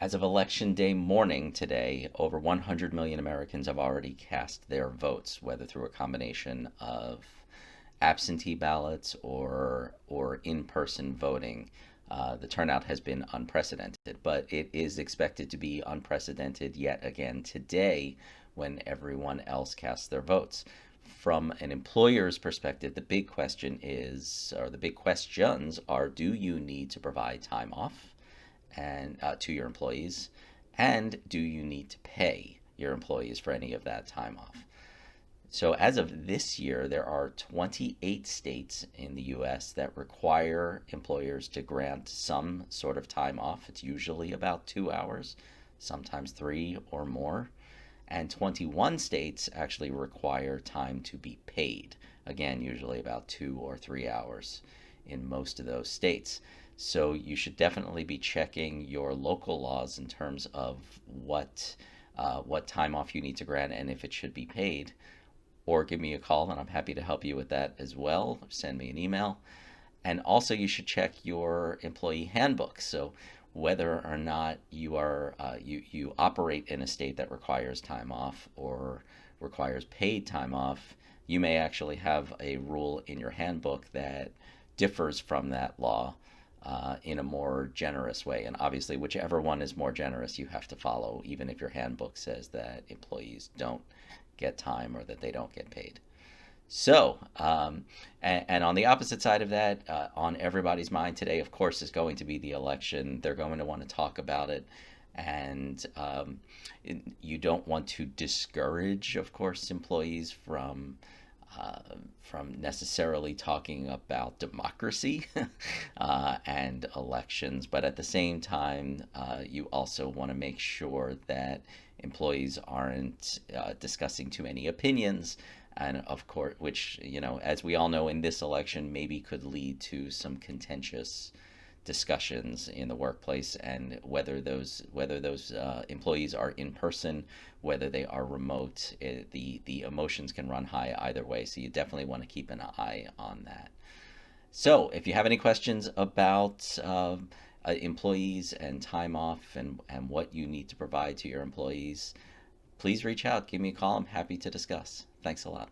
As of Election Day morning today, over 100 million Americans have already cast their votes, whether through a combination of absentee ballots or in-person voting. The turnout has been unprecedented, but it is expected to be unprecedented yet again today when everyone else casts their votes. From an employer's perspective, the big question is, or the big questions are, do you need to provide time off and to your employees, and do you need to pay your employees for any of that time off? So, as of this year, there are 28 states in the US that require employers to grant some sort of time off. It's usually about 2 hours, sometimes three or more. And 21 states actually require time to be paid. Again, usually about 2 or 3 hours in most of those states. So, you should definitely be checking your local laws in terms of what time off you need to grant and if it should be paid, or give me a call and I'm happy to help you with that as well. Send me an email. And also, you should check your employee handbook. So, whether or not you operate in a state that requires time off or requires paid time off, you may actually have a rule in your handbook that differs from that law in a more generous way. And obviously, whichever one is more generous, you have to follow, even if your handbook says that employees don't get time or that they don't get paid. So, and on the opposite side of that, on everybody's mind today, of course, is going to be the election. They're going to want to talk about it. And you don't want to discourage, of course, employees from necessarily talking about democracy and elections, but at the same time, you also want to make sure that employees aren't discussing too many opinions, and of course, which, as we all know, in this election, maybe could lead to some contentious discussions in the workplace, and whether those employees are in person, whether they are remote, the emotions can run high either way. So you definitely want to keep an eye on that. So if you have any questions about employees and time off and what you need to provide to your employees, please reach out. Give me a call. I'm happy to discuss. Thanks a lot.